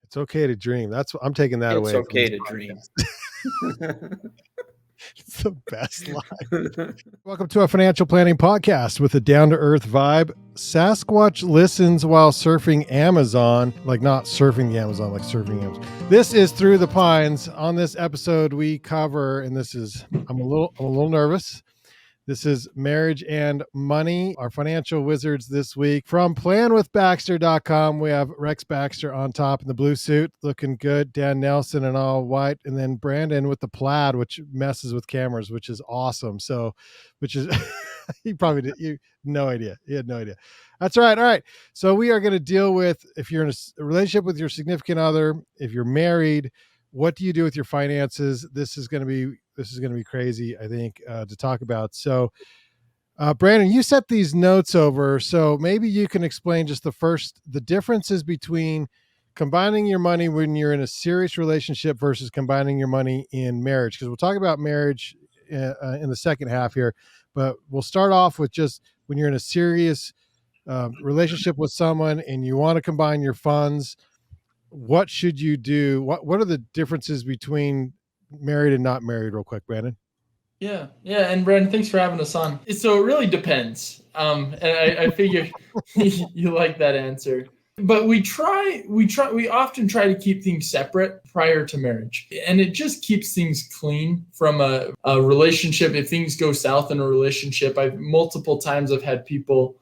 It's okay to dream. That's what I'm taking that It's away. okay to dream. It's the best line. Welcome to a financial planning podcast with a down-to-earth vibe. Sasquatch listens while surfing Amazon, like not surfing the Amazon, like surfing Amazon. This is Through the Pines. On this episode, we cover, and this is, I'm a little nervous. This is marriage and money. Our financial wizards this week from planwithbaxter.com. We have Rex Baxter on top in the blue suit, looking good. Dan Nelson in all white. And then Brandon with the plaid, which messes with cameras, which is awesome. So, which is, he probably did. You no idea. He had no idea. That's right. All right. So we are going to deal with, if you're in a relationship with your significant other, if you're married, what do you do with your finances? This is going to be crazy, I think, to talk about. So, Brandon, you set these notes over, so maybe you can explain just the differences between combining your money when you're in a serious relationship versus combining your money in marriage. Because we'll talk about marriage in the second half here, but we'll start off with just when you're in a serious relationship with someone and you want to combine your funds. What should you do? What are the differences between married and not married, real quick, Brandon? Yeah. And Brandon, thanks for having us on. So it really depends. And I figure you like that answer. But we often try to keep things separate prior to marriage. And it just keeps things clean from a relationship. If things go south in a relationship, multiple times I've had people,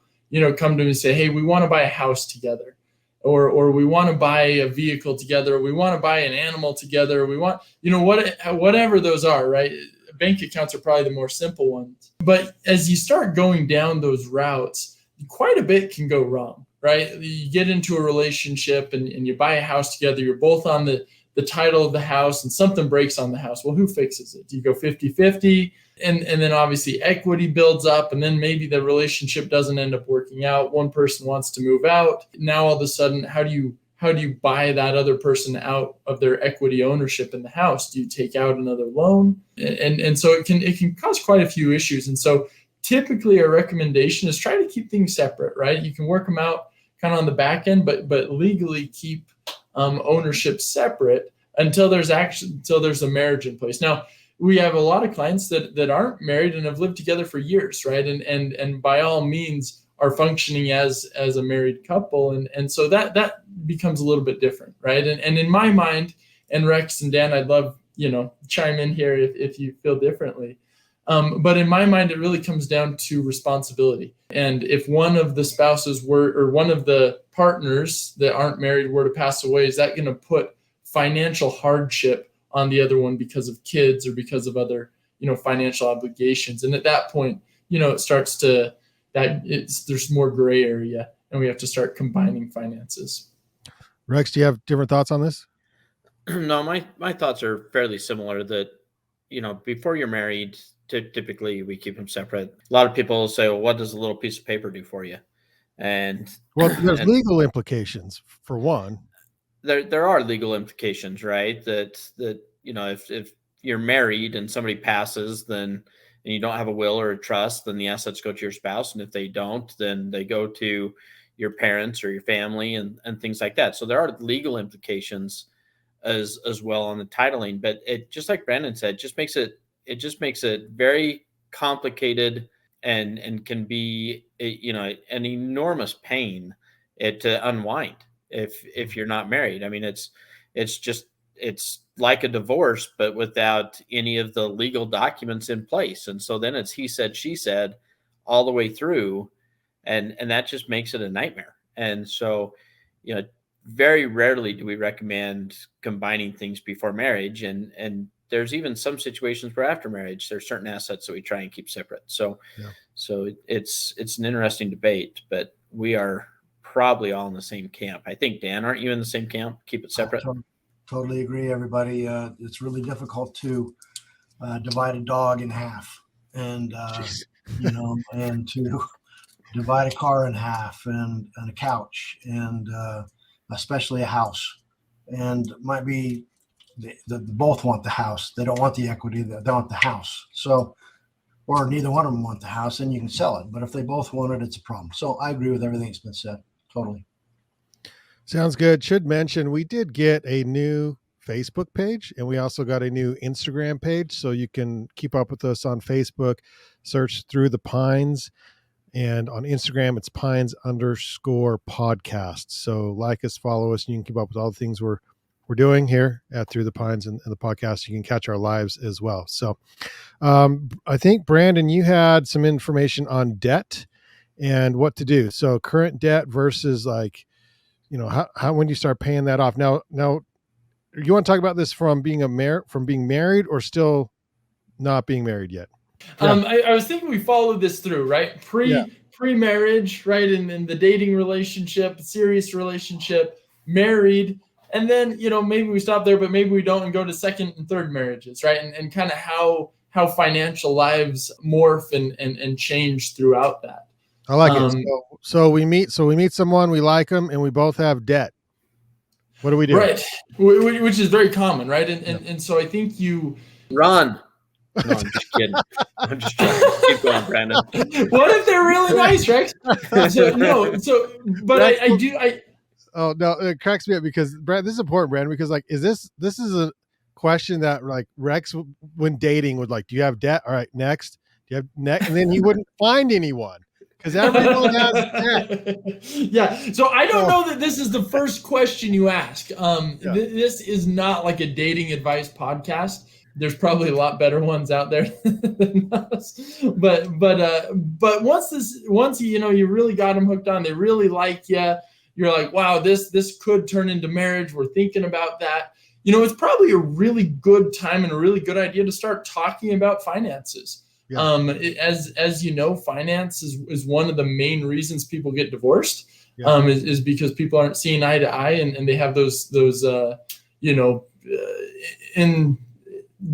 come to me and say, hey, we want to buy a house together. Or we want to buy a vehicle together. Or we want to buy an animal together. We want, whatever those are, right? Bank accounts are probably the more simple ones. But as you start going down those routes, quite a bit can go wrong, right? You get into a relationship and you buy a house together. You're both on the title of the house and something breaks on the house. Well, who fixes it? Do you go 50-50? And then obviously equity builds up, and then maybe the relationship doesn't end up working out. One person wants to move out. Now all of a sudden, how do you buy that other person out of their equity ownership in the house? Do you take out another loan? And so it can cause quite a few issues. And so typically our recommendation is try to keep things separate, right? You can work them out kind of on the back end, but legally keep ownership separate until there's a marriage in place. Now, we have a lot of clients that aren't married and have lived together for years, right? And by all means are functioning as a married couple. And so that becomes a little bit different, right? And in my mind, and Rex and Dan, I'd love, chime in here if you feel differently. But in my mind, it really comes down to responsibility. And if one of the spouses or one of the partners that aren't married were to pass away, is that going to put financial hardship on the other one because of kids or because of other, financial obligations? And at that point, it starts to there's more gray area, and we have to start combining finances. Rex, do you have different thoughts on this? No, my thoughts are fairly similar. That before you're married, typically we keep them separate. A lot of people say, well, what does a little piece of paper do for you? And there's legal implications for one. There are legal implications, right? That if you're married and somebody passes, then and you don't have a will or a trust, then the assets go to your spouse. And if they don't, then they go to your parents or your family and things like that. So there are legal implications as well on the titling. But it, just like Brandon said, just makes it very complicated and can be an enormous pain to unwind if you're not married. I mean, it's like a divorce, but without any of the legal documents in place. And so then it's he said, she said all the way through. And that just makes it a nightmare. And so, very rarely do we recommend combining things before marriage. And there's even some situations where after marriage, there's certain assets that we try and keep separate. So, So it's an interesting debate, but we are probably all in the same camp. I think, Dan, aren't you in the same camp? Keep it separate. Totally agree, everybody. It's really difficult to divide a dog in half, and and to divide a car in half, and a couch, and especially a house. And might be they both want the house. They don't want the equity. They want the house. So, or neither one of them want the house, and you can sell it. But if they both want it, it's a problem. So I agree with everything that's been said. Totally. Sounds good. Should mention we did get a new Facebook page, and we also got a new Instagram page, so you can keep up with us on Facebook. Search Through the Pines, and on Instagram it's Pines_podcast. So like us, follow us, and you can keep up with all the things we're doing here at Through the Pines and the podcast. You can catch our lives as well. So I think Brandon, you had some information on debt and what to do. So current debt versus like, how when you start paying that off. Now you want to talk about this from being being married or still not being married yet? Yeah. I was thinking we followed this through, right? Pre-marriage, right? And the dating relationship, serious relationship, married, and then, maybe we stop there, but maybe we don't and go to second and third marriages, right? And kind of how financial lives morph and change throughout that. I like it. So we meet someone, we like them, and we both have debt. What do we do? Right. Which is very common, right? And so I think you run. No, I'm just kidding. I'm just trying to keep going, Brandon. What if they're really nice, Rex? Oh no, it cracks me up because Brad, this is important, Brandon, because like, this is a question that like Rex when dating would like, do you have debt? All right, next. Do you have next? And then he wouldn't find anyone. Because everyone has debt. Yeah. So I don't know that this is the first question you ask. This is not like a dating advice podcast. There's probably a lot better ones out there than us. But once you really got them hooked on, they really like you. You're like, wow, this could turn into marriage. We're thinking about that. It's probably a really good time and a really good idea to start talking about finances. Yeah. As you know, finance is one of the main reasons people get divorced. Yeah. Is because people aren't seeing eye to eye, and they have those in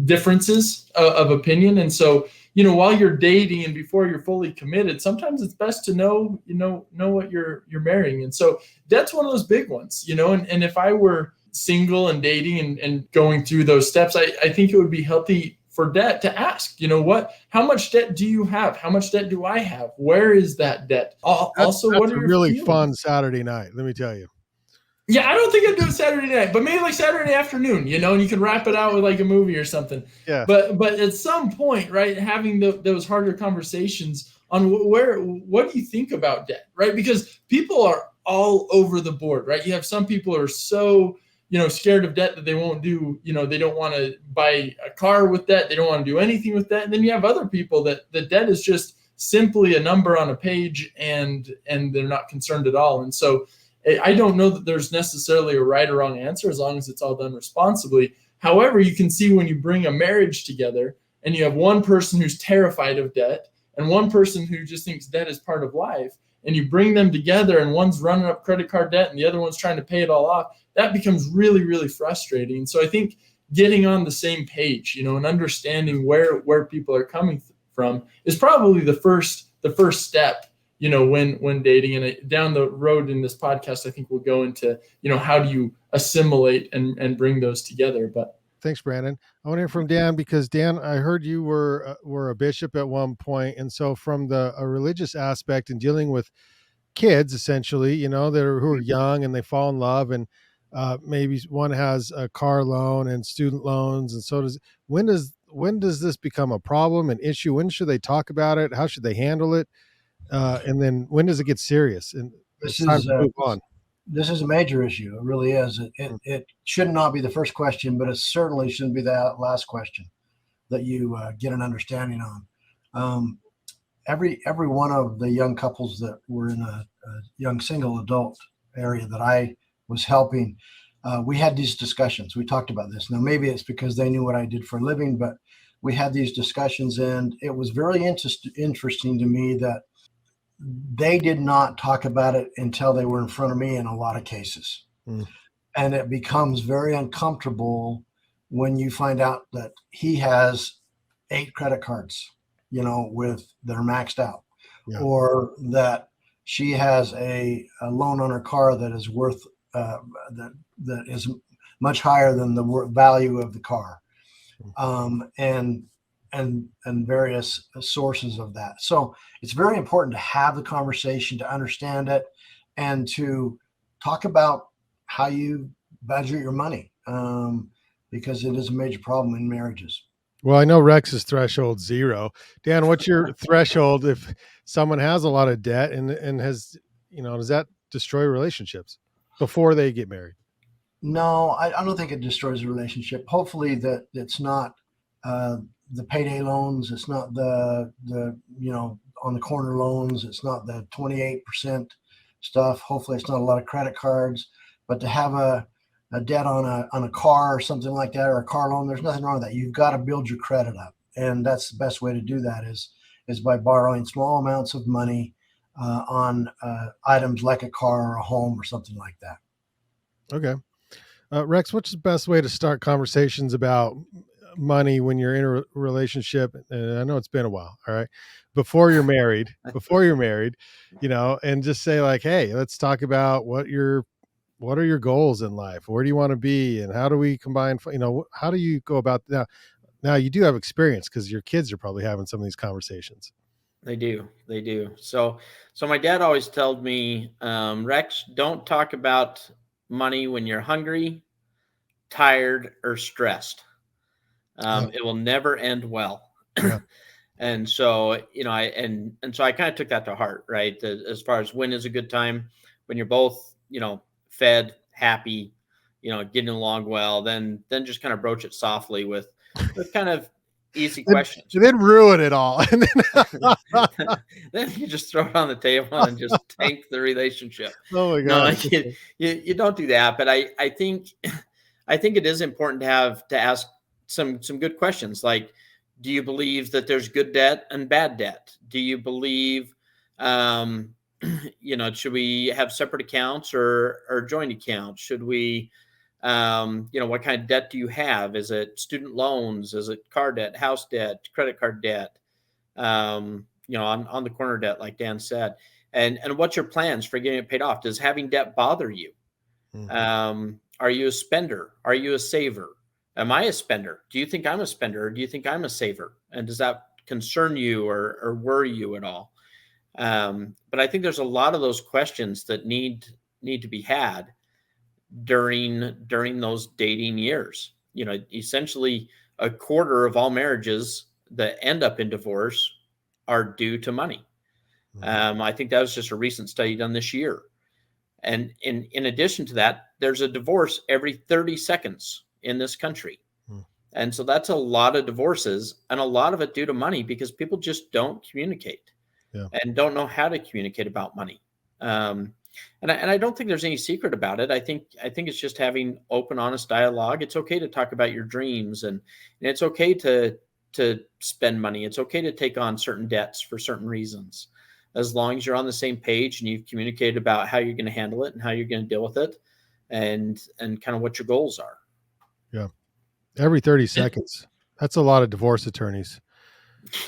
differences of opinion. And so, while you're dating and before you're fully committed, sometimes it's best to know what you're marrying. And so that's one of those big ones, and if I were single and dating and going through those steps, I think it would be healthy for debt to ask, how much debt do you have? How much debt do I have? Where is that debt? That's what are your really feelings? Fun Saturday night, let me tell you. Yeah, I don't think I'd do it Saturday night, but maybe like Saturday afternoon, and you can wrap it out with like a movie or something. Yeah. But at some point, right, having those harder conversations on what do you think about debt, right? Because people are all over the board, right? You have some people who are so scared of debt that they won't do, they don't want to buy a car with debt. They don't want to do anything with debt. And then you have other people that the debt is just simply a number on a page and they're not concerned at all. And so I don't know that there's necessarily a right or wrong answer as long as it's all done responsibly. However, you can see when you bring a marriage together and you have one person who's terrified of debt and one person who just thinks debt is part of life, and you bring them together and one's running up credit card debt and the other one's trying to pay it all off, that becomes really, really frustrating. So I think getting on the same page, and understanding where people are coming from is probably the first step, when dating. And down the road in this podcast, I think we'll go into, how do you assimilate and bring those together. But thanks, Brandon. I want to hear from Dan, because Dan, I heard you were a bishop at one point, and so from a religious aspect and dealing with kids, essentially, who are young and they fall in love, and maybe one has a car loan and student loans, and so does. When does this become a problem, an issue? When should they talk about it? How should they handle it? And then when does it get serious? And it's time to move on. This is a major issue. It really is. It should not be the first question, but it certainly shouldn't be the last question that you get an understanding on. Every one of the young couples that were in a young single adult area that I was helping, we had these discussions. We talked about this. Now, maybe it's because they knew what I did for a living, but we had these discussions, and it was very interesting to me that they did not talk about it until they were in front of me in a lot of cases. And it becomes very uncomfortable when you find out that he has 8 credit cards, that are maxed out, or that she has a loan on her car that is worth that is much higher than the value of the car, and various sources of that. So it's very important to have the conversation, to understand it, and to talk about how you budget your money, because it is a major problem in marriages. Well, I know Rex's threshold 0. Dan, what's your threshold if someone has a lot of debt and has, does that destroy relationships before they get married? No, I don't think it destroys a relationship. Hopefully that it's not the payday loans. It's not the on the corner loans. It's not the 28% stuff. Hopefully it's not a lot of credit cards. But to have a debt on a car or something like that, or a car loan, there's nothing wrong with that. You've got to build your credit up, and that's the best way to do that is by borrowing small amounts of money on items like a car or a home or something like that. Okay. Rex, what's the best way to start conversations about money when you're in a relationship? And I know it's been a while. All right. Before you're married, and just say like, hey, let's talk about what are your goals in life? Where do you want to be? And how do we combine, how do you go about that? Now you do have experience because your kids are probably having some of these conversations. They do. So my dad always told me, Rex, don't talk about money when you're hungry, tired, or stressed. It will never end well. Yeah. And so, so I kind of took that to heart, right? As far as when is a good time, when you're both, fed, happy, getting along well, then just kind of broach it softly with kind of easy questions. And then ruin it all. And then you just throw it on the table and just tank the relationship. Oh my God. No, you don't do that. But I think it is important to ask some good questions. Like, do you believe that there's good debt and bad debt? Do you believe, should we have separate accounts or joint accounts? Should we, what kind of debt do you have? Is it student loans? Is it car debt, house debt, credit card debt? On the corner debt, like Dan said, and what's your plans for getting it paid off? Does having debt bother you? Mm-hmm. Are you a spender? Are you a saver? Am I a spender? Do you think I'm a spender? Or do you think I'm a saver? And does that concern you or worry you at all? But I think there's a lot of those questions that need to be had during those dating years. Essentially a quarter of all marriages that end up in divorce are due to money. I think that was just a recent study done this year. And in addition to that, there's a divorce every 30 seconds in this country. And so that's a lot of divorces, and a lot of it due to money, because people just don't communicate and don't know how to communicate about money. And I don't think there's any secret about it. I think it's just having open, honest dialogue. It's okay to talk about your dreams, and it's okay to spend money. It's okay to take on certain debts for certain reasons, as long as you're on the same page and you've communicated about how you're going to handle it and how you're going to deal with it, and kind of what your goals are. Yeah. Every 30 seconds. That's a lot of divorce attorneys.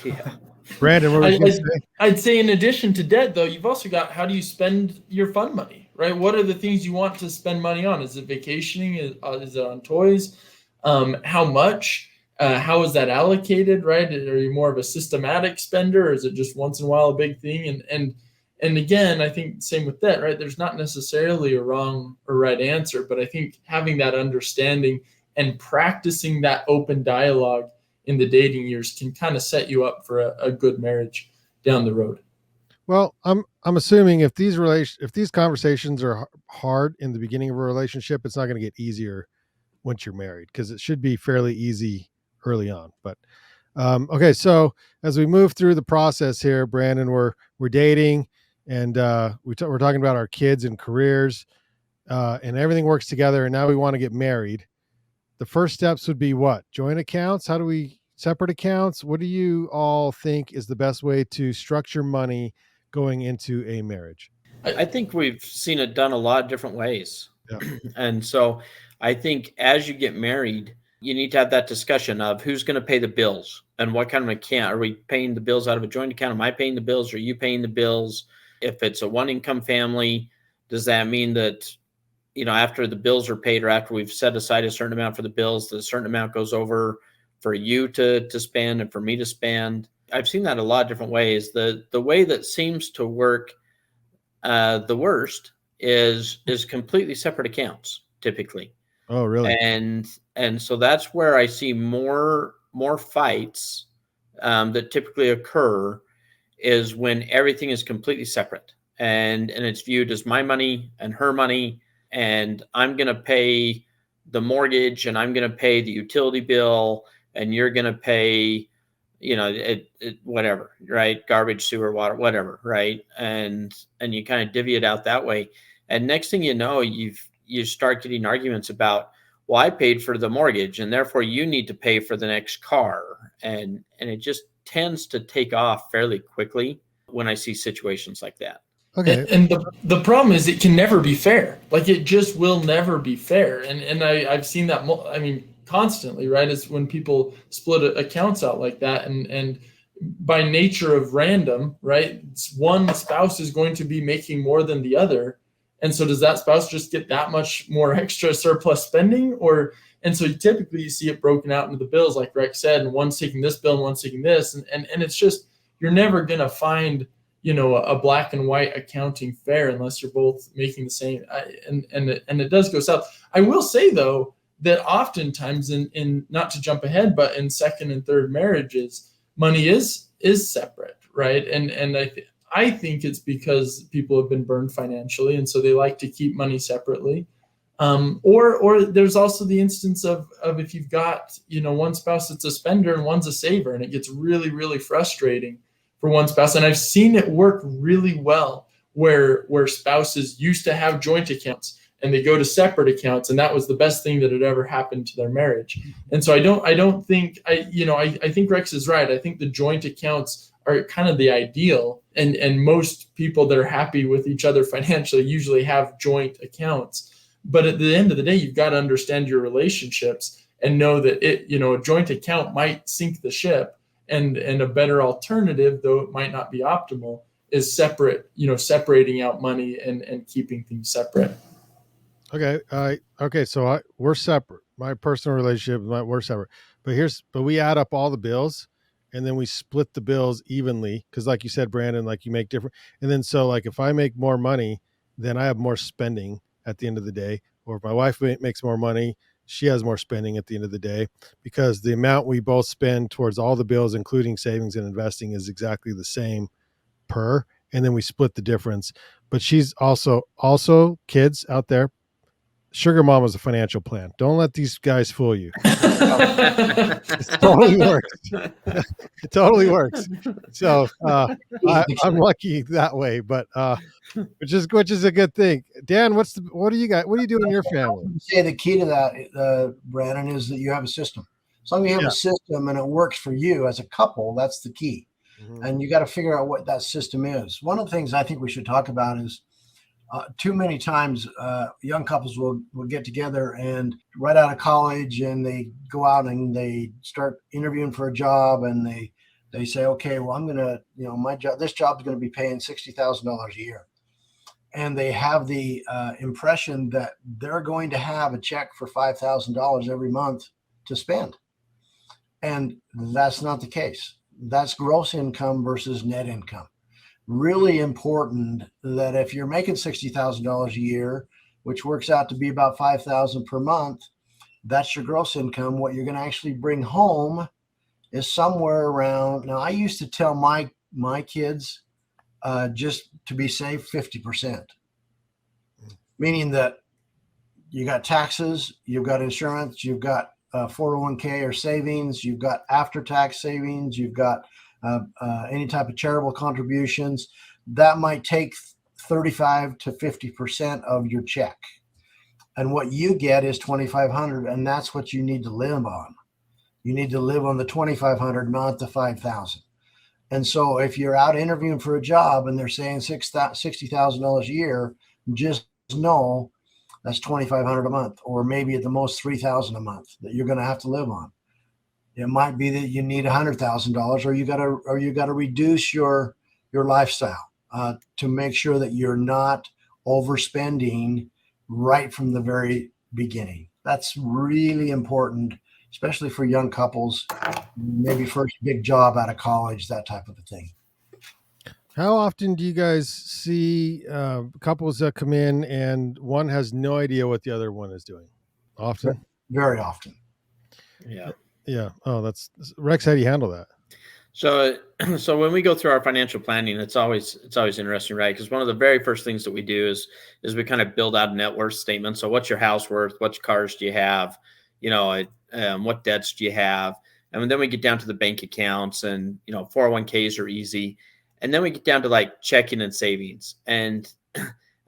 Yeah. Brandon, what were you going to say? I'd say in addition to debt, though, you've also got, how do you spend your fun money, right? What are the things you want to spend money on? Is it vacationing? Is it on toys? How much? How is that allocated, right? Are you more of a systematic spender, or is it just once in a while a big thing? And again, I think same with debt, right? There's not necessarily a wrong or right answer, but I think having that understanding and practicing that open dialogue in the dating years can kind of set you up for a good marriage down the road. Well, I'm assuming if these conversations are hard in the beginning of a relationship, it's not going to get easier once you're married, because it should be fairly easy early on. But okay, so as we move through the process here, Brandon, we're dating, and we're talking about our kids and careers, and everything works together, and now we want to get married. The first steps would be what? Joint accounts? How do we separate accounts? What do you all think is the best way to structure money going into a marriage? I think we've seen it done a lot of different ways. Yeah. And so I think as you get married, you need to have that discussion of who's going to pay the bills and what kind of account. Are we paying the bills out of a joint account? Am I paying the bills? Or are you paying the bills? If it's a one income family, does that mean that, after the bills are paid, or after we've set aside a certain amount for the bills, the certain amount goes over for you to spend and for me to spend? I've seen that a lot of different ways. The way that seems to work the worst is completely separate accounts typically. Oh, really? And so that's where I see more fights that typically occur, is when everything is completely separate and it's viewed as my money and her money, and I'm going to pay the mortgage and I'm going to pay the utility bill and you're going to pay, whatever, right? Garbage, sewer, water, whatever, right? And you kind of divvy it out that way. And next thing you know, you start getting arguments about, well, I paid for the mortgage and therefore you need to pay for the next car. And it just tends to take off fairly quickly when I see situations like that. Okay. And the problem is it can never be fair. Like, it just will never be fair. And I've seen that, constantly, right? It's when people split accounts out like that, and by nature of random, right? One spouse is going to be making more than the other. And so does that spouse just get that much more extra surplus spending? And so typically you see it broken out into the bills, like Rex said, and one's taking this bill and one's taking this. And it's just, you're never going to find, a black and white accounting fair unless you're both making the same. And it does go south. I will say, though, that oftentimes in not to jump ahead, but in second and third marriages, money is separate, right? And I think it's because people have been burned financially, and so they like to keep money separately. Or there's also the instance of if you've got, one spouse that's a spender and one's a saver, and it gets really, really frustrating for one spouse. And I've seen it work really well where spouses used to have joint accounts and they go to separate accounts, and that was the best thing that had ever happened to their marriage. And so I think Rex is right. I think the joint accounts are kind of the ideal, and most people that are happy with each other financially usually have joint accounts. But at the end of the day, you've got to understand your relationships and know that a joint account might sink the ship, and a better alternative, though it might not be optimal, is separating out money and keeping things separate. Okay. So we're separate. My personal relationship, we're separate. But we add up all the bills, and then we split the bills evenly. Because, like you said, Brandon, like you make different. And then so, like, if I make more money, then I have more spending at the end of the day. Or if my wife makes more money, she has more spending at the end of the day, because the amount we both spend towards all the bills, including savings and investing, is exactly the same per. And then we split the difference. But she's also kids out there. Sugar mom is a financial plan. Don't let these guys fool you. It totally works. It totally works. So I'm lucky that way, but which is a good thing. Dan, what do you got? What do you do in your family? I would say the key to that, Brandon, is that you have a system. As long as you have a system and it works for you as a couple, that's the key. Mm-hmm. And you got to figure out what that system is. One of the things I think we should talk about is too many times young couples will get together and right out of college, and they go out and they start interviewing for a job, and they say, okay, well, I'm going to, my job, this job is going to be paying $60,000 a year. And they have the impression that they're going to have a check for $5,000 every month to spend. And that's not the case. That's gross income versus net income. Really important that if you're making $60,000 a year, which works out to be about $5,000 per month, that's your gross income. What you're going to actually bring home is somewhere around. Now, I used to tell my kids just to be safe, 50%, meaning that you got taxes, you've got insurance, you've got 401k or savings, you've got after-tax savings, you've got any type of charitable contributions. That might take 35 to 50% of your check. And what you get is $2,500, and that's what you need to live on. You need to live on the $2,500, not the $5,000. And so if you're out interviewing for a job and they're saying $60,000 a year, just know that's $2,500 a month, or maybe at the most $3,000 a month that you're going to have to live on. It might be that you need $100,000, or you got to reduce your lifestyle to make sure that you're not overspending right from the very beginning. That's really important, especially for young couples, maybe first big job out of college, that type of a thing. How often do you guys see couples that come in and one has no idea what the other one is doing? Often? Very often. Yeah. Yeah. Oh, that's Rex. How do you handle that? So, so when we go through our financial planning, it's always interesting, right? Because one of the very first things that we do is we kind of build out a net worth statement. So, what's your house worth? What cars do you have? What debts do you have? And then we get down to the bank accounts, and 401ks are easy. And then we get down to like checking and savings, and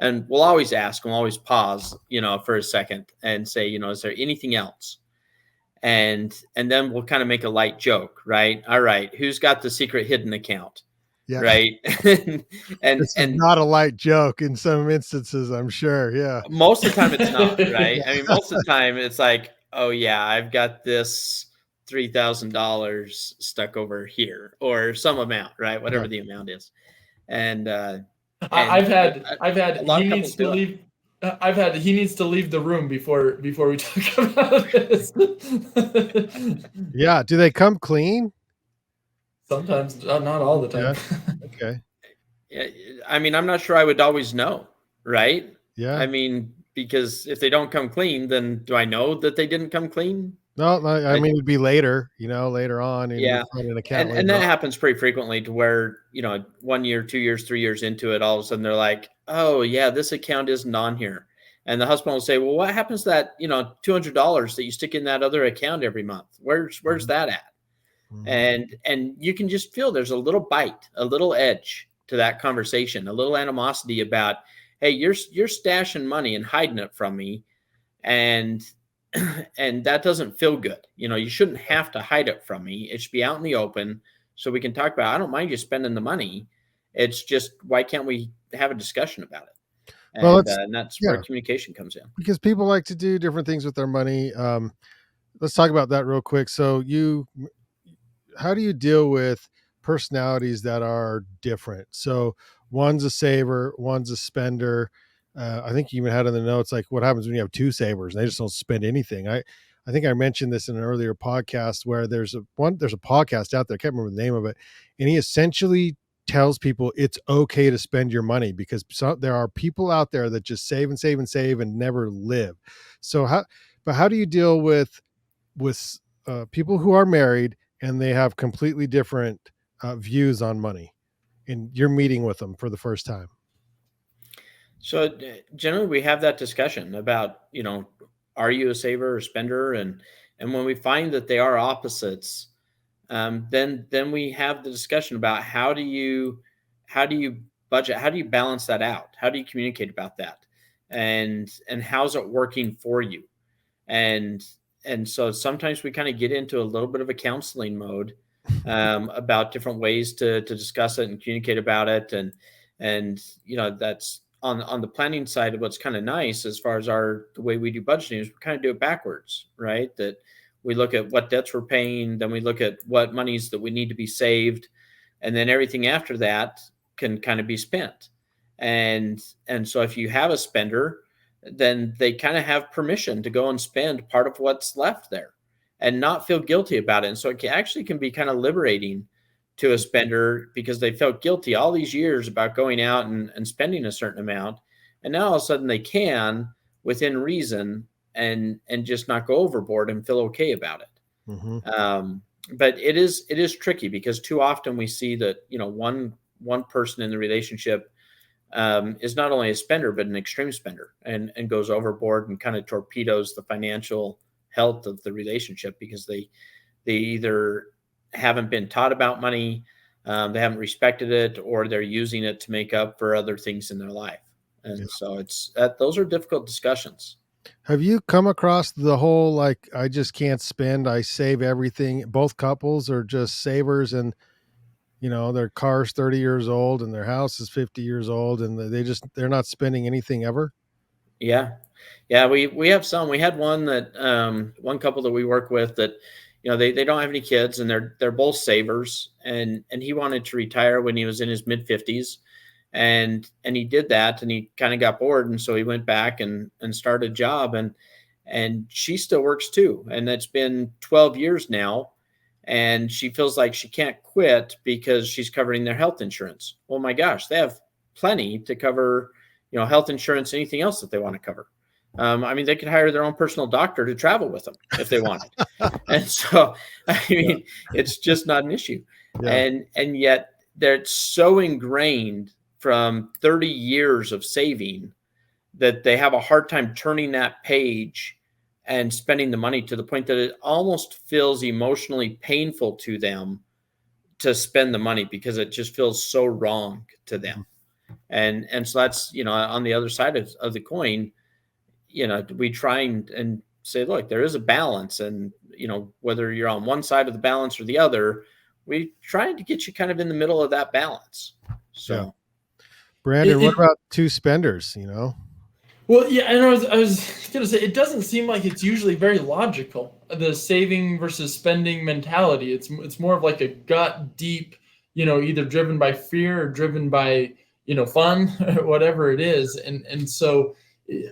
we'll always ask, we'll always pause, for a second and say, is there anything else? And then we'll kind of make a light joke, right? All right, who's got the secret hidden account? Yeah. Right. and This is and not a light joke in some instances, I'm sure. Yeah. most of the time it's not, right? I mean, most of the time it's like, oh yeah, I've got this $3,000 stuck over here, or some amount, right? Whatever Yeah. the amount is. And I've had a lot he of needs couples to do it. leave. I've had he needs to leave the room before we talk about this. Yeah. Do they come clean? Sometimes, not all the time. Okay. Yeah, I mean, I'm not sure I would always know, right? Yeah. I mean, because if they don't come clean, then do I know that they didn't come clean? No, I mean, it'd be later, later on, and Yeah. you find an account And later that on. happens pretty frequently, to where, 1 year, 2 years, 3 years into it, all of a sudden they're like, oh yeah, this account isn't on here. And the husband will say, well, what happens to that, $200 that you stick in that other account every month? Where's Mhm. that at? Mhm. And you can just feel there's a little bite, a little edge to that conversation, a little animosity about, hey, you're stashing money and hiding it from me, and and that doesn't feel good. You shouldn't have to hide it from me. It should be out in the open, so we can talk about, I don't mind you spending the money. It's just, why can't we have a discussion about it? Well, And that's where yeah, communication comes in. because people like to do different things with their money. Let's talk about that real quick. So how do you deal with personalities that are different? So one's a saver, one's a spender. I think you even had in the notes, like, what happens when you have two savers and they just don't spend anything. I think I mentioned this in an earlier podcast, where there's a podcast out there, I can't remember the name of it, and he essentially tells people it's okay to spend your money, because there are people out there that just save and save and save and never live. So how do you deal with people who are married and they have completely different views on money, and you're meeting with them for the first time? So generally, we have that discussion about, are you a saver or spender? And when we find that they are opposites, then we have the discussion about, how do you budget? How do you balance that out? How do you communicate about that? And how's it working for you? And and so sometimes we kind of get into a little bit of a counseling mode, about different ways to discuss it and communicate about it. And that's on the planning side. Of what's kind of nice, as far as the way we do budgeting, is we kind of do it backwards, right? That we look at what debts we're paying, then we look at what monies that we need to be saved, and then everything after that can kind of be spent. And so if you have a spender, then they kind of have permission to go and spend part of what's left there and not feel guilty about it. And so actually can be kind of liberating to a spender, because they felt guilty all these years about going out and spending a certain amount. And now all of a sudden they can, within reason, and just not go overboard and feel okay about it. Mm-hmm. But it is tricky, because too often we see that, one person in the relationship, is not only a spender but an extreme spender, and goes overboard and kind of torpedoes the financial health of the relationship, because they either haven't been taught about money, they haven't respected it, or they're using it to make up for other things in their life. And Yeah. so those are difficult discussions. Have you come across the whole, like, I just can't spend, I save everything? Both couples are just savers, and their car's 30 years old and their house is 50 years old, and they're not spending anything ever. Yeah. Yeah. We have some. We had one couple that we work with that, they don't have any kids, and they're both savers, and he wanted to retire when he was in his mid-50s. And he did that, and he kind of got bored. And so he went back and started a job, and she still works too. And it's been 12 years now. and she feels like she can't quit because she's covering their health insurance. Well, my gosh, they have plenty to cover, health insurance, anything else that they want to cover. I mean, they could hire their own personal doctor to travel with them if they wanted. And so, I mean, it's just not an issue. Yeah. And yet they're so ingrained from 30 years of saving that they have a hard time turning that page and spending the money, to the point that it almost feels emotionally painful to them to spend the money, because it just feels so wrong to them. And so that's, on the other side of the coin, we try and say, look, there is a balance, and, whether you're on one side of the balance or the other, we try to get you kind of in the middle of that balance. So, yeah. Brandon, what about two spenders, Well, yeah, and I was going to say, it doesn't seem like it's usually very logical, the saving versus spending mentality. It's more of like a gut deep, either driven by fear or driven by, fun, or whatever it is. And so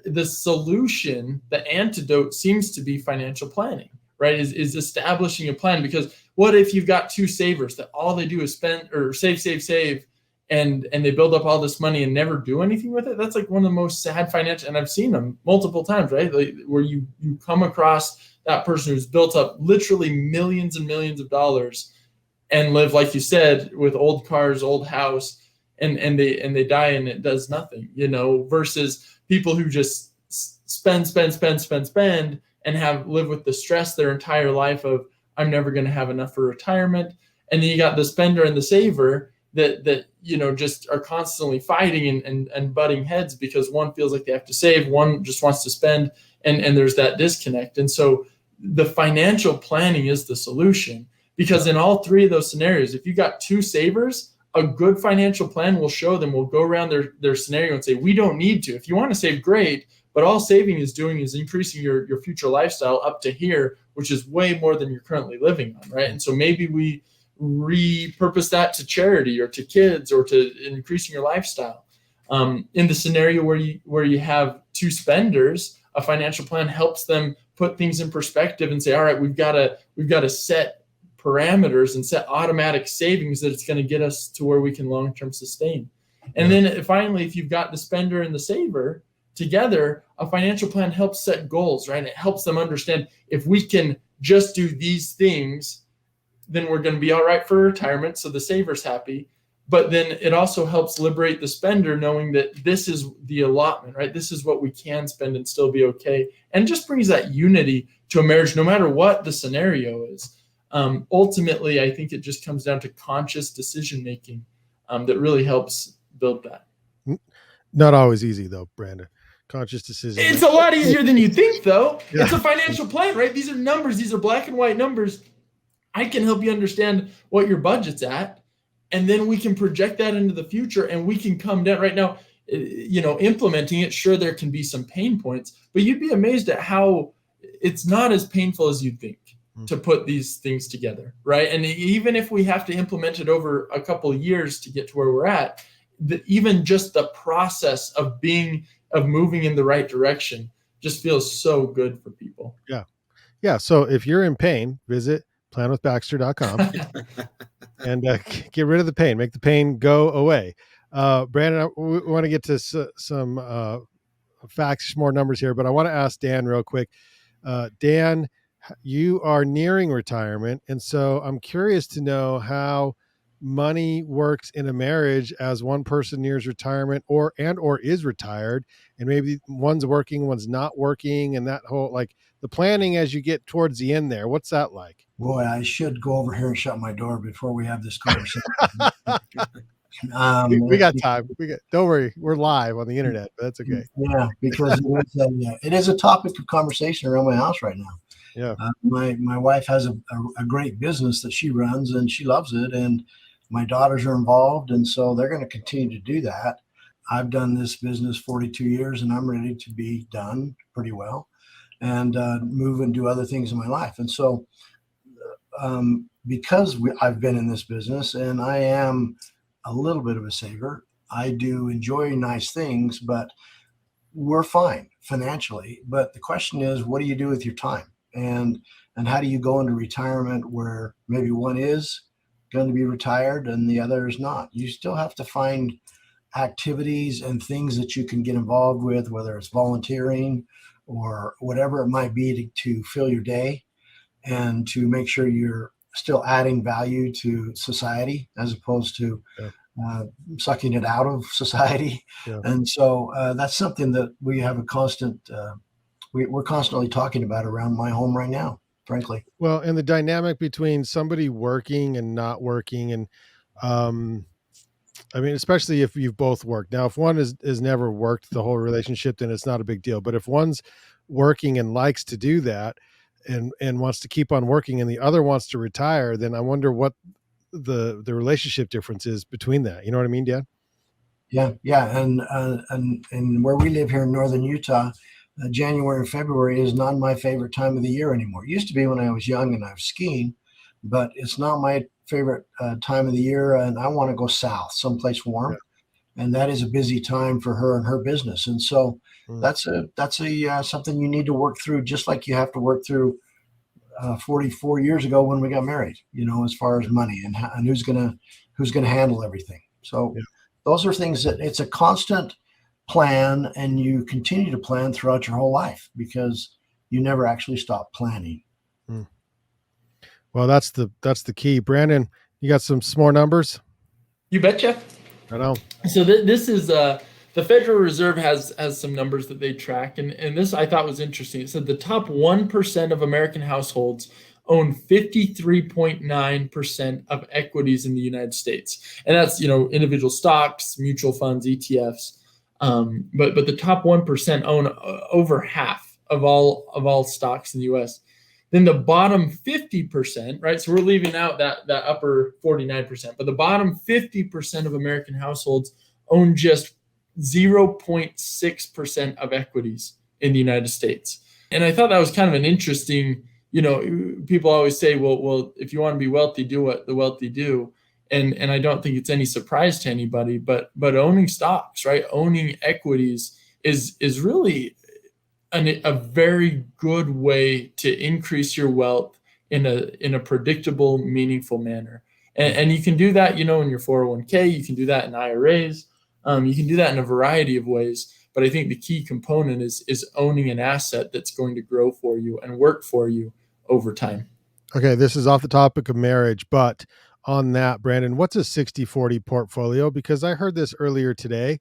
the solution, the antidote, seems to be financial planning, right? Is establishing a plan. Because what if you've got two savers that all they do is spend or save, and they build up all this money and never do anything with it? That's like one of the most sad financial, and I've seen them multiple times, right? Like, where you come across that person who's built up literally millions and millions of dollars and live, like you said, with old cars, old house, and they die and it does nothing, versus people who just spend and live with the stress their entire life of, I'm never going to have enough for retirement. And then you got the spender and the saver that just are constantly fighting and butting heads, because one feels like they have to save, one just wants to spend, and there's that disconnect. And so the financial planning is the solution, because in all three of those scenarios, if you got two savers, a good financial plan will show them, will go around their scenario and say, we don't need to. If you want to save, great, but all saving is doing is increasing your future lifestyle up to here, which is way more than you're currently living on, right? And so maybe we repurpose that to charity or to kids or to increasing your lifestyle. In the scenario where you have two spenders, a financial plan helps them put things in perspective and say, all right, we've got to set parameters and set automatic savings that it's going to get us to where we can long-term sustain. And then finally, if you've got the spender and the saver together, a financial plan helps set goals, right? It helps them understand, if we can just do these things, then we're going to be all right for retirement. So the saver's happy. But then it also helps liberate the spender, knowing that this is the allotment, right? This is what we can spend and still be okay. And just brings that unity to a marriage, no matter what the scenario is. Ultimately, I think it just comes down to conscious decision-making that really helps build that. Not always easy though, Brandon. Conscious decision. It's a lot easier than you think, though. Yeah. It's a financial plan, right? These are numbers. These are black and white numbers. I can help you understand what your budget's at, and then we can project that into the future, and we can come down. Right now, implementing it, sure, there can be some pain points, but you'd be amazed at how it's not as painful as you'd think to put these things together, right? And even if we have to implement it over a couple of years to get to where we're at, even just the process of moving in the right direction just feels so good for people. Yeah. So if you're in pain, visit planwithbaxter.com and get rid of the pain, make the pain go away. Brandon, we want to get to some facts, more numbers here, but I want to ask Dan real quick. Dan, you are nearing retirement, and so I'm curious to know how money works in a marriage as one person nears retirement or is retired, and maybe one's working, one's not working, and that whole, like, the planning as you get towards the end there. What's that like? Boy, I should go over here and shut my door before we have this conversation. We got time. Don't worry. We're live on the internet, but that's okay. Yeah, because it is a topic of conversation around my house right now. Yeah. My wife has a great business that she runs, and she loves it. And my daughters are involved, and so they're going to continue to do that. I've done this business 42 years, and I'm ready to be done pretty well and move and do other things in my life. And so because I've been in this business and I am a little bit of a saver, I do enjoy nice things, but we're fine financially. But the question is, what do you do with your time? and how do you go into retirement where maybe one is going to be retired and the other is not? You still have to find activities and things that you can get involved with, whether it's volunteering or whatever it might be, to fill your day and to make sure you're still adding value to society as opposed to sucking it out of society. Yeah. And so that's something that we have a constant, we're constantly talking about around my home right now, frankly. Well, and the dynamic between somebody working and not working, and I mean, especially if you've both worked. Now, if one is never worked the whole relationship, then it's not a big deal. But if one's working and likes to do that and wants to keep on working and the other wants to retire, then I wonder what the relationship difference is between that. You know what I mean, Dan? Yeah. And where we live here in northern Utah, January and February is not my favorite time of the year anymore. It used to be when I was young and I was skiing, but it's not my favorite time of the year. And I want to go south, someplace warm. Yeah. And that is a busy time for her and her business. And so that's something you need to work through, just like you have to work through 44 years ago when we got married, as far as money and who's going to handle everything. So those are things that it's a constant plan, and you continue to plan throughout your whole life because you never actually stop planning. Well, that's the key. Brandon, you got some more numbers? You betcha. I know. So this is the Federal Reserve has some numbers that they track, and this I thought was interesting. It said the top 1% of American households own 53.9% of equities in the United States, and that's individual stocks, mutual funds, ETFs. But the top 1% own over half of all stocks in the U.S. Then the bottom 50%, right? So we're leaving out that upper 49%, but the bottom 50% of American households own just 0.6% of equities in the United States. And I thought that was kind of an interesting, people always say, well, if you want to be wealthy, do what the wealthy do. And I don't think it's any surprise to anybody, but owning stocks, right? Owning equities is really a very good way to increase your wealth in a predictable, meaningful manner. And you can do that, in your 401k, you can do that in IRAs, you can do that in a variety of ways. But I think the key component is owning an asset that's going to grow for you and work for you over time. Okay, this is off the topic of marriage, but on that, Brandon, what's a 60-40 portfolio? Because I heard this earlier today,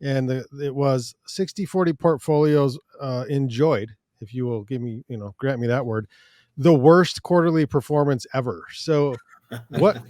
and it was 60-40 portfolios enjoyed, if you will grant me that word, the worst quarterly performance ever. So what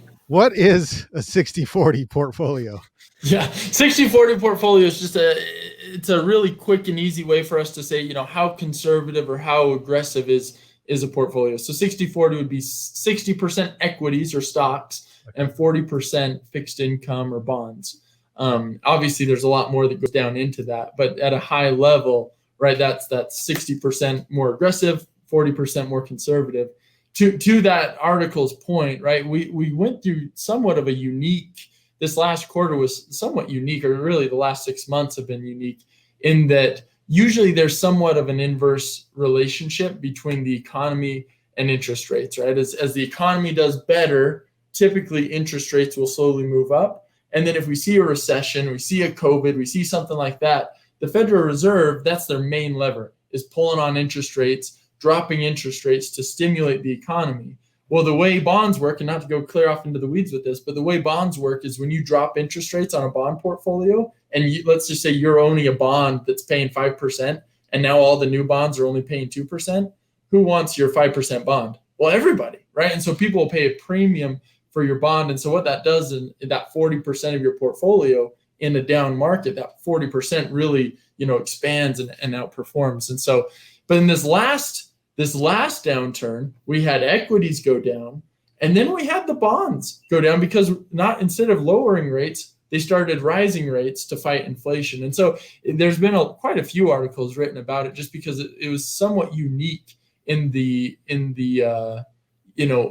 is a 60-40 portfolio? Yeah, 60-40 portfolio is just it's a really quick and easy way for us to say, how conservative or how aggressive is a portfolio. So 60-40 would be 60% equities or stocks and 40% fixed income or bonds. Obviously, there's a lot more that goes down into that, but at a high level, right, that's 60% more aggressive, 40% more conservative. To that article's point, right, we went through somewhat of a unique, this last quarter was somewhat unique, or really the last 6 months have been unique in that usually there's somewhat of an inverse relationship between the economy and interest rates, right? As the economy does better, typically interest rates will slowly move up. And then if we see a recession, we see a COVID, we see something like that, the Federal Reserve, that's their main lever, is pulling on interest rates, dropping interest rates to stimulate the economy. Well, the way bonds work, and not to go clear off into the weeds with this, but the way bonds work is when you drop interest rates on a bond portfolio, and let's just say you're owning a bond that's paying 5%, and now all the new bonds are only paying 2%, who wants your 5% bond? Well, everybody, right? And so people will pay a premium for your bond. And so what that does in that 40% of your portfolio in a down market, that 40% really, expands and outperforms. And so, but in this last downturn, we had equities go down, and then we had the bonds go down because instead of lowering rates, they started rising rates to fight inflation. And so there's been quite a few articles written about it just because it was somewhat unique in the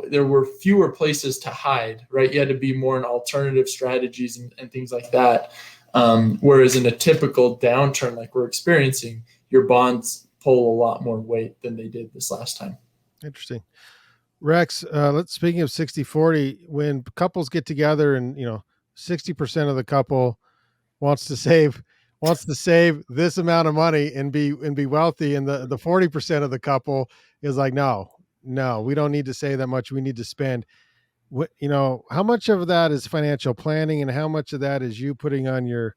there were fewer places to hide, right? You had to be more in alternative strategies and things like that. Whereas in a typical downturn like we're experiencing, your bonds pull a lot more weight than they did this last time. Interesting. Rex, speaking of 60-40, when couples get together and 60% of the couple wants to save this amount of money and be wealthy, and the 40% of the couple is like, no, we don't need to save that much, we need to spend. What, how much of that is financial planning, and how much of that is you putting on your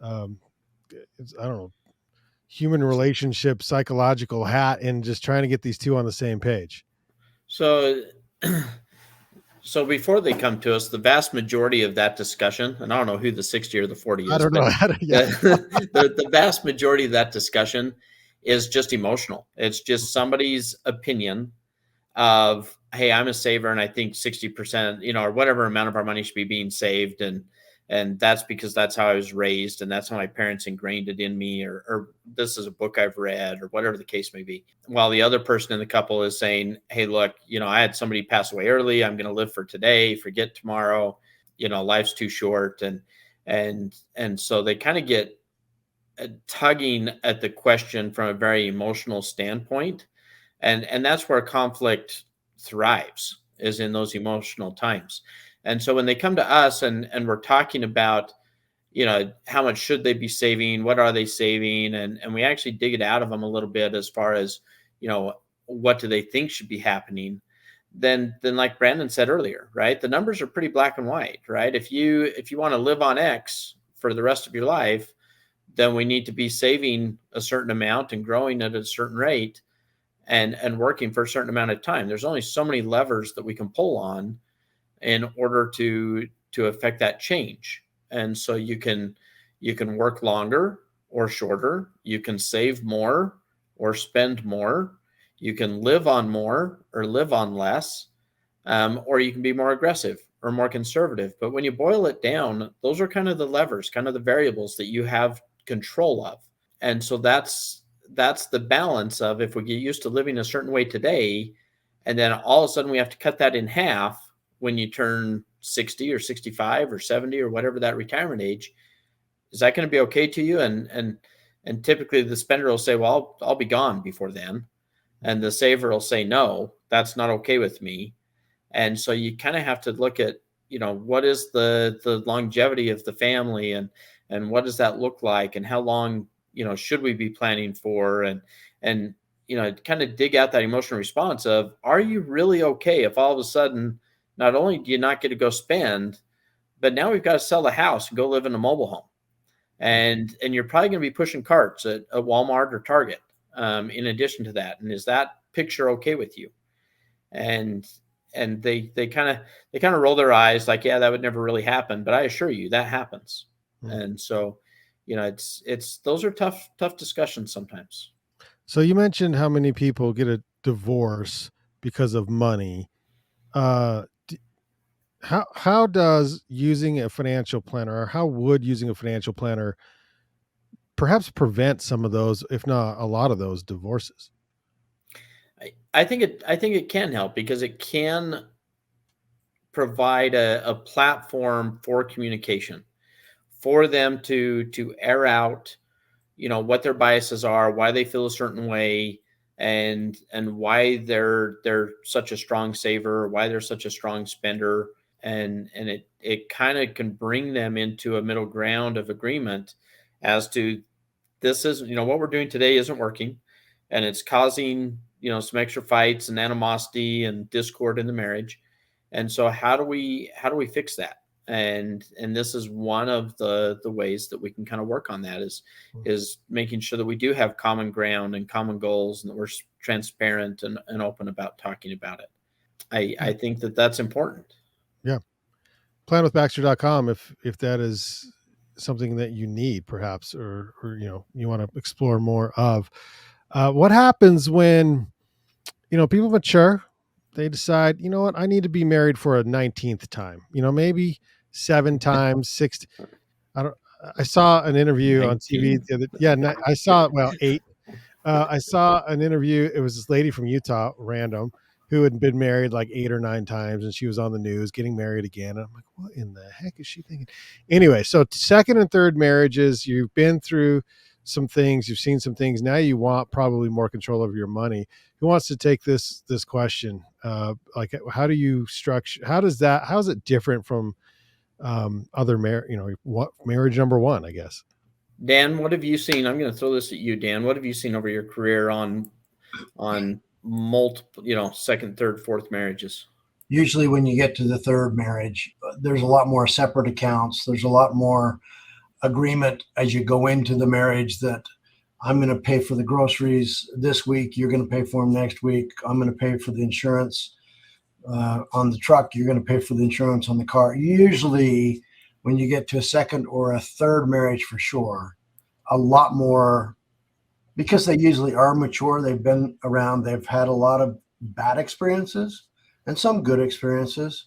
um I don't know, human relationship psychological hat and just trying to get these two on the same page? So, so before they come to us, the vast majority of that discussion, and I don't know who the 60 or the 40 I is, don't know but how to, yeah. the vast majority of that discussion is just emotional. It's just somebody's opinion of, hey, I'm a saver and I think 60%, or whatever amount of our money should be being saved. And that's because that's how I was raised, and that's how my parents ingrained it in me, or this is a book I've read, or whatever the case may be. While the other person in the couple is saying, hey, look, I had somebody pass away early. I'm going to live for today, forget tomorrow. Life's too short. And so they kind of get tugging at the question from a very emotional standpoint. And that's where conflict thrives, is in those emotional times. And so when they come to us and we're talking about, how much should they be saving? What are they saving? And we actually dig it out of them a little bit as far as, what do they think should be happening? Then like Brandon said earlier, right? The numbers are pretty black and white, right? If you want to live on X for the rest of your life, then we need to be saving a certain amount and growing at a certain rate and working for a certain amount of time. There's only so many levers that we can pull on in order to affect that change. And so you can work longer or shorter, you can save more or spend more, you can live on more or live on less, or you can be more aggressive or more conservative. But when you boil it down, those are kind of the levers, kind of the variables that you have control of. And so that's the balance of, if we get used to living a certain way today, and then all of a sudden we have to cut that in half when you turn 60 or 65 or 70 or whatever that retirement age, is that going to be okay to you? And typically the spender will say, well, I'll be gone before then. And the saver will say, no, that's not okay with me. And so you kind of have to look at, what is the longevity of the family, and what does that look like, and how long, should we be planning for, and kind of dig out that emotional response of, are you really okay if all of a sudden, not only do you not get to go spend, but now we've got to sell the house and go live in a mobile home. And you're probably going to be pushing carts at Walmart or Target, in addition to that. And is that picture okay with you? And they kind of roll their eyes like, yeah, that would never really happen. But I assure you that happens. And so, it's those are tough discussions sometimes. So you mentioned how many people get a divorce because of money. How does using a financial planner, or how would using a financial planner perhaps prevent some of those, if not a lot of those, divorces? I think it can help, because it can provide a platform for communication, for them to air out, what their biases are, why they feel a certain way, and why they're such a strong saver, why they're such a strong spender. And it kind of can bring them into a middle ground of agreement as to, this is, what we're doing today isn't working, and it's causing, some extra fights and animosity and discord in the marriage. And so how do we fix that? And this is one of the ways that we can kind of work on that, is making sure that we do have common ground and common goals, and that we're transparent and open about talking about it. I think that's important. Yeah. Planwithbaxter.com if that is something that you need, perhaps, or you want to explore more of. What happens when people mature? They decide, what, I need to be married for a 19th time, maybe 7 times, 6. I saw an interview 19. on TV I saw, well, 8. I saw an interview. It was this lady from Utah, random, who had been married like 8 or 9 times, and she was on the news getting married again. And I'm like, what in the heck is she thinking? Anyway, so second and third marriages, you've been through some things, you've seen some things. Now you want probably more control over your money. Who wants to take this question? Like, how do you structure? How is it different from other marriage number one, I guess? Dan, what have you seen? I'm going to throw this at you, Dan. What have you seen over your career on multiple, second, third, fourth marriages? Usually when you get to the third marriage, there's a lot more separate accounts. There's a lot more agreement as you go into the marriage that I'm going to pay for the groceries this week. You're going to pay for them next week. I'm going to pay for the insurance on the truck. You're going to pay for the insurance on the car. Usually when you get to a second or a third marriage, for sure, a lot more, because they usually are mature. They've been around. They've had a lot of bad experiences and some good experiences,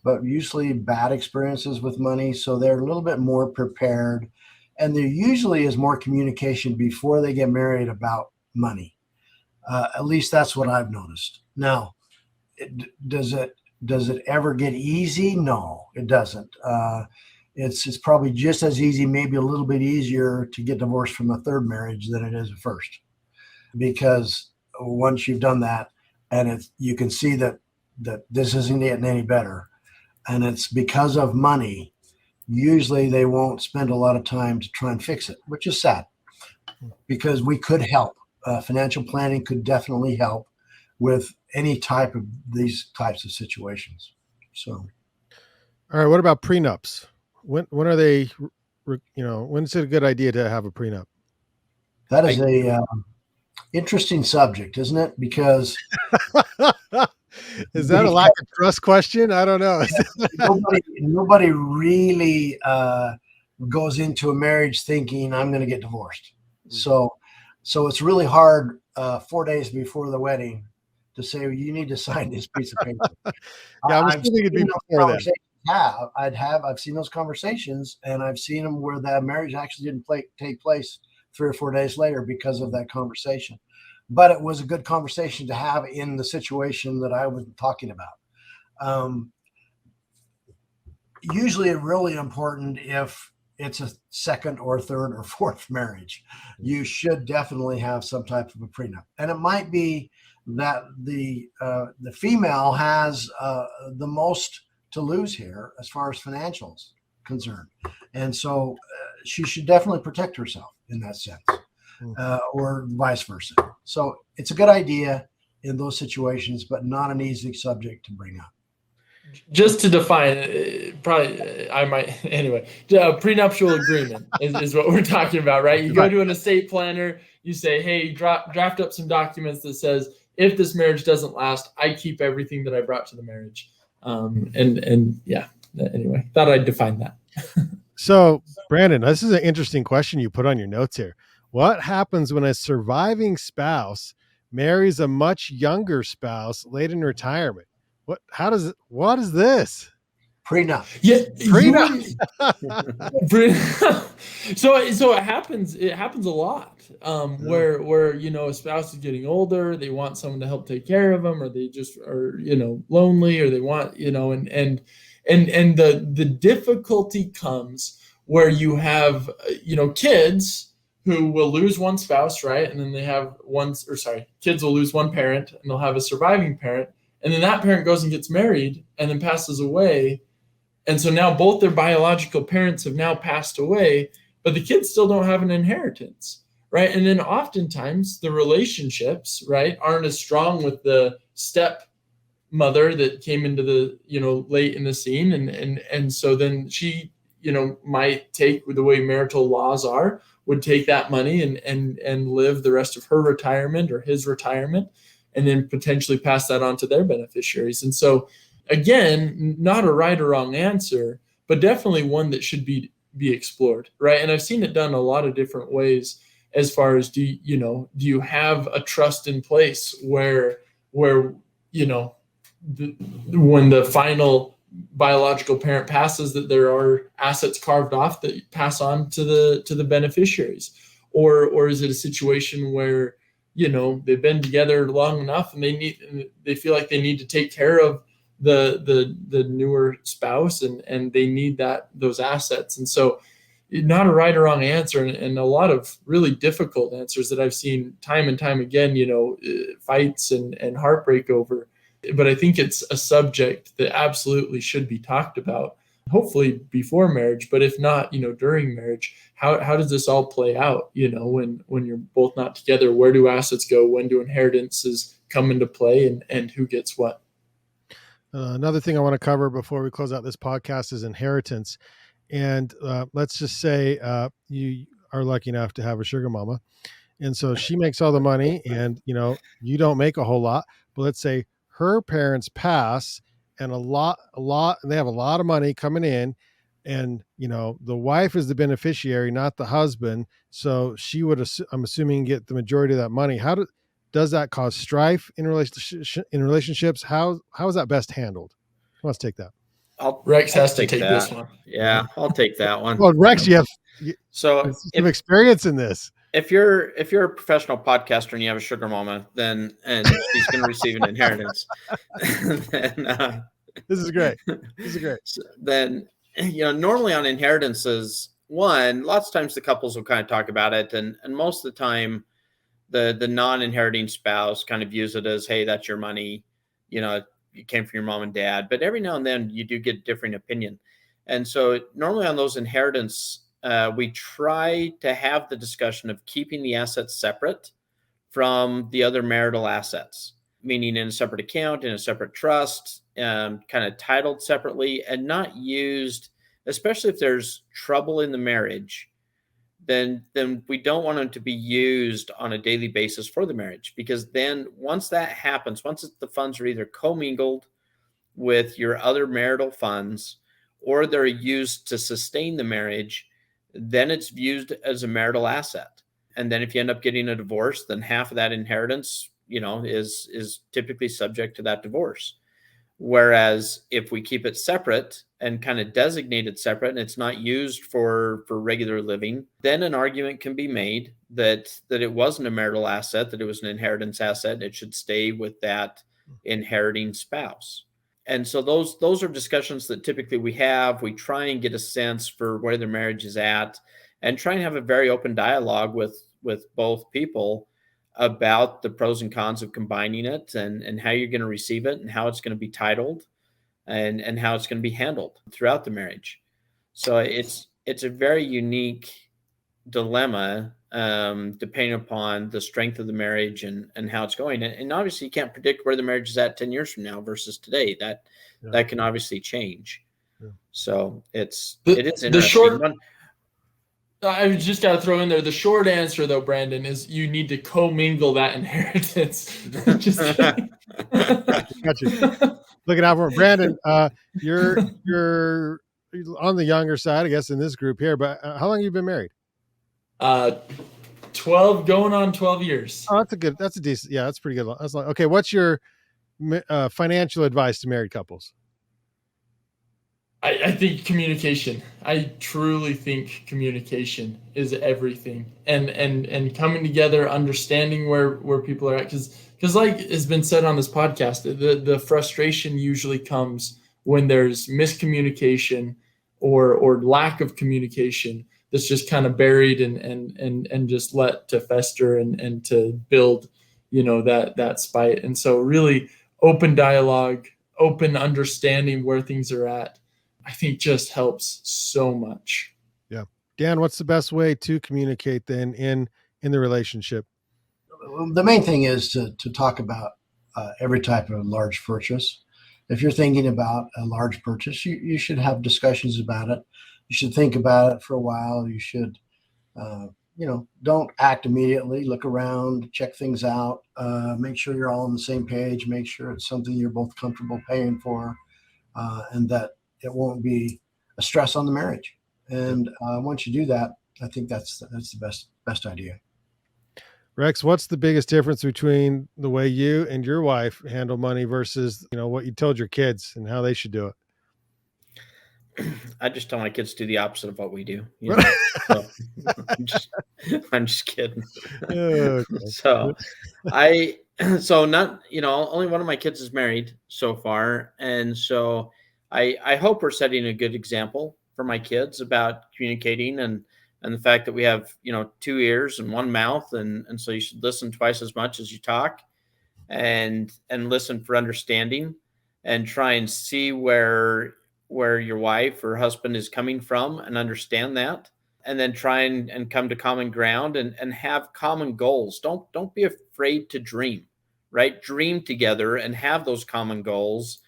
but usually bad experiences with money. So they're a little bit more prepared, and there usually is more communication before they get married about money. At least that's what I've noticed. Now, does it ever get easy? No, it doesn't. It's probably just as easy, maybe a little bit easier to get divorced from a third marriage than it is a first, because once you've done that, and you can see that this isn't getting any better, and it's because of money, usually they won't spend a lot of time to try and fix it, which is sad, because we could help. Financial planning could definitely help with any type of these types of situations. So, all right, what about prenups? When are they, when is it a good idea to have a prenup? That is a interesting subject, isn't it? Because is that a lack of trust question? I don't know. nobody really goes into a marriage thinking I'm going to get divorced. So it's really hard 4 days before the wedding to say, well, you need to sign this piece of paper. Yeah, I'm assuming it'd be before that. I've seen those conversations, and I've seen them where that marriage actually didn't take place 3 or 4 days later because of that conversation. But it was a good conversation to have in the situation that I was talking about. Usually it's really important if it's a second or third or fourth marriage. You should definitely have some type of a prenup. And it might be that the female has the most to lose here as far as financials concerned. And so she should definitely protect herself in that sense. Or vice versa. So it's a good idea in those situations, but not an easy subject to bring up. Just to define, probably I might anyway. Prenuptial agreement is what we're talking about, right? You go to an estate planner, you say, "Hey, draft up some documents that says if this marriage doesn't last, I keep everything that I brought to the marriage." And yeah. Anyway, thought I'd define that. So, Brandon, this is an interesting question you put on your notes here. What happens when a surviving spouse marries a much younger spouse late in retirement? What is this? Prenup. Yeah. Prenup. So it happens a lot where a spouse is getting older, they want someone to help take care of them, or they just are lonely, or they want and the difficulty comes where you have kids who will lose one spouse, right? And then they have kids will lose one parent, and they'll have a surviving parent. And then that parent goes and gets married and then passes away. And so now both their biological parents have now passed away, but the kids still don't have an inheritance, right? And then oftentimes the relationships, right, aren't as strong with the stepmother that came into the, late in the scene. And so then she, might take, with the way marital laws are, would take that money and live the rest of her retirement or his retirement, and then potentially pass that on to their beneficiaries. And so, again, not a right or wrong answer, but definitely one that should be explored, right? And I've seen it done a lot of different ways, as far as do you have a trust in place where when the final biological parent passes, that there are assets carved off that pass on to the beneficiaries, or is it a situation where they've been together long enough and they feel like they need to take care of the newer spouse, and they need those assets. And so not a right or wrong answer, and a lot of really difficult answers that I've seen time and time again, fights and heartbreak over. But I think it's a subject that absolutely should be talked about, hopefully before marriage, but if not, during marriage. How does this all play out, when you're both not together? Where do assets go? When do inheritances come into play, and who gets what? Another thing I want to cover before we close out this podcast is inheritance. And let's just say you are lucky enough to have a sugar mama. And so she makes all the money and, you don't make a whole lot. But let's say her parents pass and they have a lot of money coming in. And, the wife is the beneficiary, not the husband. So she would, I'm assuming, get the majority of that money. Does that cause strife in relationships? How is that best handled? Who wants to take that? Rex has to take this one. Yeah, I'll take that one. Well, Rex, you have some experience in this. If you're a professional podcaster and you have a sugar mama, and she's going to receive an inheritance, then this is great. So then, normally on inheritances, lots of times the couples will kind of talk about it, and most of the time, the non-inheriting spouse kind of views it as, hey, that's your money, it came from your mom and dad. But every now and then you do get different opinion, and so normally on those inheritance, we try to have the discussion of keeping the assets separate from the other marital assets, meaning in a separate account, in a separate trust, kind of titled separately and not used, especially if there's trouble in the marriage, then we don't want them to be used on a daily basis for the marriage, because then once that happens, once the funds are either commingled with your other marital funds or they're used to sustain the marriage, then it's viewed as a marital asset. And then if you end up getting a divorce, then half of that inheritance, is typically subject to that divorce. Whereas if we keep it separate and kind of designate it separate and it's not used for regular living, then an argument can be made that it wasn't a marital asset, that it was an inheritance asset. It should stay with that inheriting spouse. And so those are discussions that typically we have. We try and get a sense for where their marriage is at and try and have a very open dialogue with both people about the pros and cons of combining it and how you're going to receive it and how it's going to be titled and how it's going to be handled throughout the marriage. So it's a very unique dilemma depending upon the strength of the marriage and how it's going. And obviously you can't predict where the marriage is at 10 years from now versus today. That can obviously change. Yeah. So it is interesting. I just got to throw in there, the short answer though, Brandon, is you need to commingle that inheritance. Just kidding. Got you. Looking out for Brandon. You're on the younger side, I guess, in this group here, but how long have you been married? 12, going on 12 years. Oh, that's a decent. Yeah, that's pretty good. That's like, okay. What's your financial advice to married couples? I think communication. I truly think communication is everything, and coming together, understanding where people are at, because like has been said on this podcast, the frustration usually comes when there's miscommunication or lack of communication that's just kind of buried and just let to fester and to build, that spite. And so really open dialogue, open understanding where things are at, I think just helps so much. Yeah. Dan, what's the best way to communicate then in the relationship? The main thing is to talk about every type of large purchase. If you're thinking about a large purchase, you should have discussions about it. You should think about it for a while. You should, don't act immediately. Look around, check things out, make sure you're all on the same page, make sure it's something you're both comfortable paying for, and that it won't be a stress on the marriage. And once you do that, I think that's the best idea. Rex, what's the biggest difference between the way you and your wife handle money versus, what you told your kids and how they should do it? I just tell my kids to do the opposite of what we do. So I'm just kidding. Okay. Only one of my kids is married so far. And so I hope we're setting a good example for my kids about communicating and the fact that we have, 2 ears and 1 mouth, and so you should listen twice as much as you talk, and listen for understanding, and try and see where your wife or husband is coming from and understand that, and then try and come to common ground, and have common goals. Don't be afraid to dream, right? Dream together and have those common goals,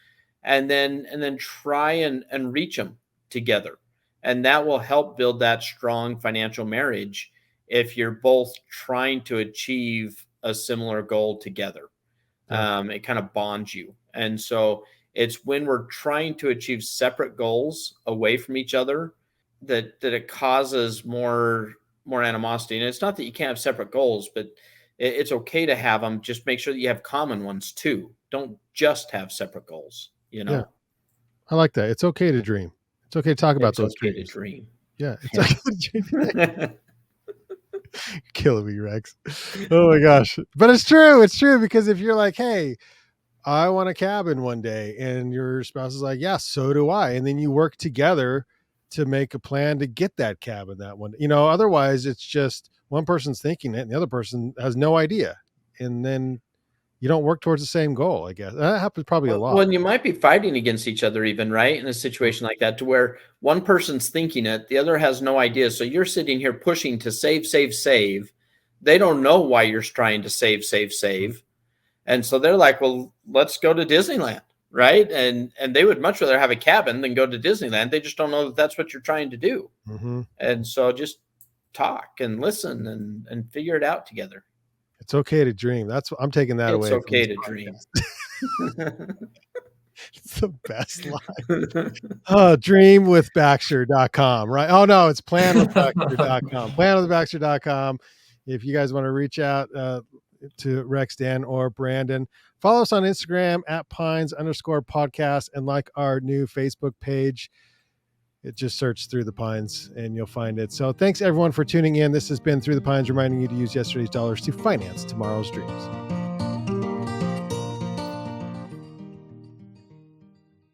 and then try and reach them together. And that will help build that strong financial marriage if you're both trying to achieve a similar goal together. It kind of bonds you. And so it's when we're trying to achieve separate goals away from each other that it causes more animosity. And it's not that you can't have separate goals, but it's okay to have them. Just make sure that you have common ones too. Don't just have separate goals. Yeah. I like that. It's okay to dream. It's okay to talk about those okay dreams. To dream. Yeah. It's okay to dream. You're killing me, Rex. Oh my gosh. But it's true. It's true, because if you're like, hey, I want a cabin one day, and your spouse is like, yeah, so do I. And then you work together to make a plan to get that cabin that one. Otherwise it's just one person's thinking it and the other person has no idea. And then you don't work towards the same goal, I guess. That happens probably a lot. Well, and you might be fighting against each other even, right? In a situation like that, to where one person's thinking it, the other has no idea. So you're sitting here pushing to save, save, save. They don't know why you're trying to save, save, save. And so they're like, well, let's go to Disneyland, right? And they would much rather have a cabin than go to Disneyland. They just don't know that that's what you're trying to do. Mm-hmm. And so just talk and listen and figure it out together. It's okay to dream. That's what I'm taking that away. It's okay to dream. It's the best line. Dreamwithbaxter.com, right? Oh no, it's planwithbaxter.com. Planwithbaxter.com. If you guys want to reach out to Rex, Dan, or Brandon, follow us on Instagram at Pines_podcast, and like our new Facebook page. It just search Through the Pines and you'll find it. So thanks everyone for tuning in. This has been Through the Pines, reminding you to use yesterday's dollars to finance tomorrow's dreams.